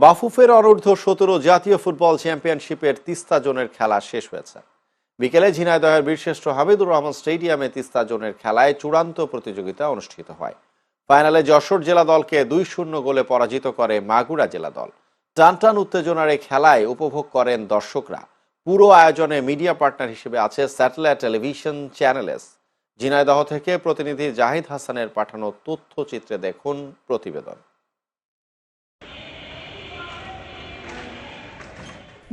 বাফুফের অনূর্ধ্ব 17 জাতীয় ফুটবল চ্যাম্পিয়নশিপের তিস্তা জোনের খেলা শেষ হয়েছে। বিকেলে ঝিনাইদহের বীরশ্রেষ্ঠ হামিদুর রহমান স্টেডিয়ামে তিস্তা জোনের খেলায় চূড়ান্ত প্রতিযোগিতা অনুষ্ঠিত হয়। ফাইনালে যশোর জেলা দলকে 2-0 গোলে পরাজিত করে মাগুরা জেলা দল। টানটান উত্তেজনার এই খেলায় উপভোগ করেন দর্শকরা। পুরো আয়োজনে মিডিয়া পার্টনার হিসেবে আছে satellite television channel S. Jhenaidah থেকে প্রতিনিধি জাহিদ হাসানের পাঠানো তথ্যচিত্রে দেখুন প্রতিবেদন।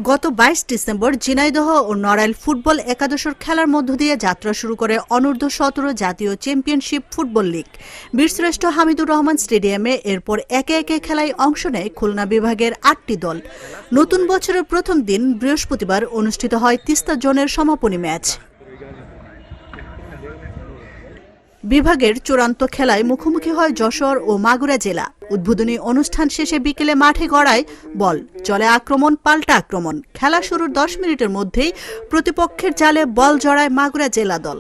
গত 22 ডিসেম্বর ঝিনাইদহ ও নড়াইল ফুটবল একাদশের খেলার মধ্য দিয়ে যাত্রা শুরু করে অনূর্ধ্ব 17 জাতীয় চ্যাম্পিয়নশিপ ফুটবল লীগ। বীরশ্রেষ্ঠ হামিদুর রহমান স্টেডিয়ামে এরপর একে একে খেলায় অংশ নেয় খুলনা বিভাগের 8টি দল। নতুন বছরের প্রথম দিন বৃহস্পতিবার অনুষ্ঠিত হয় তিস্তা জোনের সমাপনী ম্যাচ। বিভাগের চূড়ান্ত খেলায় মুখোমুখি হয় যশোর ও মাগুরা জেলা। উদ্বোধনী অনুষ্ঠান শেষে বিকেলে মাঠে গড়ায় বল, চলে আক্রমণ পাল্টা আক্রমণ। খেলা শুরুর 10 মিনিটের মধ্যেই প্রতিপক্ষের জালে বল জড়ায় মাগুরা জেলা দল।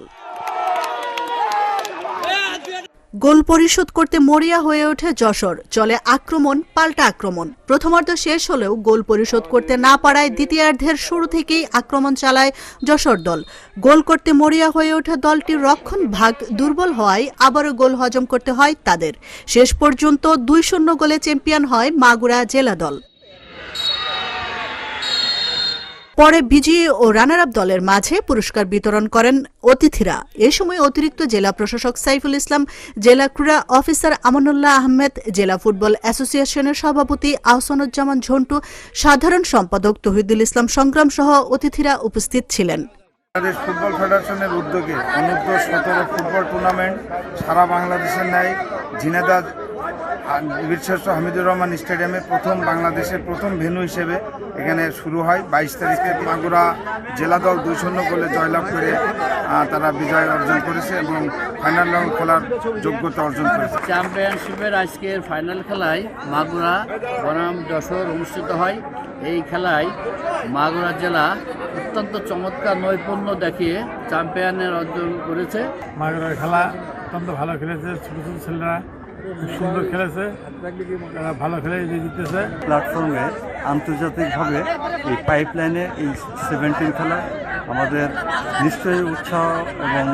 গোল পরিশোধ করতে মরিয়া হয়ে ওঠে যশোর, চলে আক্রমণ পাল্টা আক্রমণ। প্রথমার্ধ শেষ হলেও গোল পরিশোধ করতে না পারায় দ্বিতীয়ার্ধের শুরু থেকেই আক্রমণ চালায় যশোর দল। গোল করতে মরিয়া হয়ে ওঠে দলটির রক্ষণ ভাগ দুর্বল হওয়ায় আবারও গোল হজম করতে হয় তাদের। শেষ পর্যন্ত 2-0 গোলে চ্যাম্পিয়ন হয় মাগুরা জেলা দল। পরে বিজয়ী ও রানার আপ দলের মাঝে পুরস্কার বিতরণ করেন অতিথিরা। এ সময় অতিরিক্ত জেলা প্রশাসক সাইফুল ইসলাম, জেলা ক্রীড়া অফিসার আমানুল্লাহ আহমেদ, জেলা ফুটবল অ্যাসোসিয়েশনের সভাপতি আহসানুজ্জামান ঝন্টু, সাধারণ সম্পাদক তহিদুল ইসলাম সংগ্রাম সহ অতিথিরা উপস্থিত ছিলেন। বাংলাদেশ ফুটবল ফেডারেশনের উদ্যোগে অনূর্ধ্ব 17 ফুটবল টুর্নামেন্ট সারা বাংলাদেশের ন্যায় ঝিনাইদহ বীরশ্রেষ্ঠ হামিদুর রহমান স্টেডিয়ামে বাংলাদেশের প্রথম ভেন্যু হিসেবে এখানে শুরু হয়। 22 তারিখে মাগুরা জেলা দল 2-0 গোলে জয়লাভ করে তারা বিজয় অর্জন করেছে এবং ফাইনাল রাউন্ড খেলার যোগ্যতা অর্জন করেছে। চ্যাম্পিয়নশিপের আজকের ফাইনাল খেলায় মাগুরা বনাম যশোর অনুষ্ঠিত হয়। এই খেলায় মাগুরা জেলা অত্যন্ত চমৎকার নৈপুণ্য দেখিয়ে চ্যাম্পিয়নের অর্জন করেছে। মাগুরার খেলা অত্যন্ত ভালো খেলেছে, ছোট ছোট ছেলেরা খুব সুন্দর খেলেছে, তারা ভালো খেলে জিতেছে। প্ল্যাটফর্মে আন্তর্জাতিকভাবে এই পাইপলাইনে এই 17 খেলা আমাদের নিশ্চয়ই উৎসাহ এবং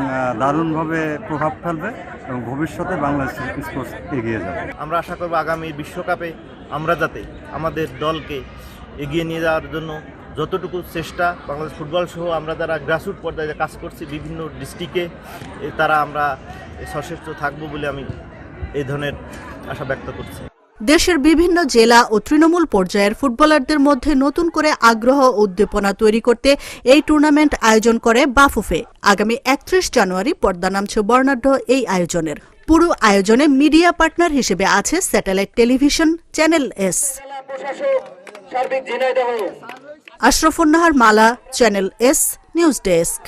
দারুণভাবে প্রভাব ফেলবে এবং ভবিষ্যতে বাংলাদেশ স্পোর্টস এগিয়ে যাবে। আমরা আশা করব আগামী বিশ্বকাপে আমরা যাতে আমাদের দলকে এগিয়ে নিয়ে যাওয়ার জন্য যতটুকু চেষ্টা বাংলাদেশ ফুটবল সহ আমরা যারা গ্রাসরুট পর্যায়ে কাজ করছি বিভিন্ন ডিস্ট্রিক্টে তারা আমরা সচেষ্ট থাকবো বলে আমি এই ধরনের আশা ব্যক্ত করছি। দেশের বিভিন্ন জেলা ও তৃণমূল পর্যায়ের ফুটবলারদের মধ্যে নতুন করে আগ্রহ ও উদ্দীপনা তৈরি করতে এই টুর্নামেন্ট আয়োজন করে বাফুফে। আগামী 31 জানুয়ারি পর্দা নামছে বর্ণাঢ্য এই আয়োজনের। পুরো আয়োজনে মিডিয়া পার্টনার হিসেবে আছে satellite television channel S. Ashrafun Nahar Mala, channel S news desk.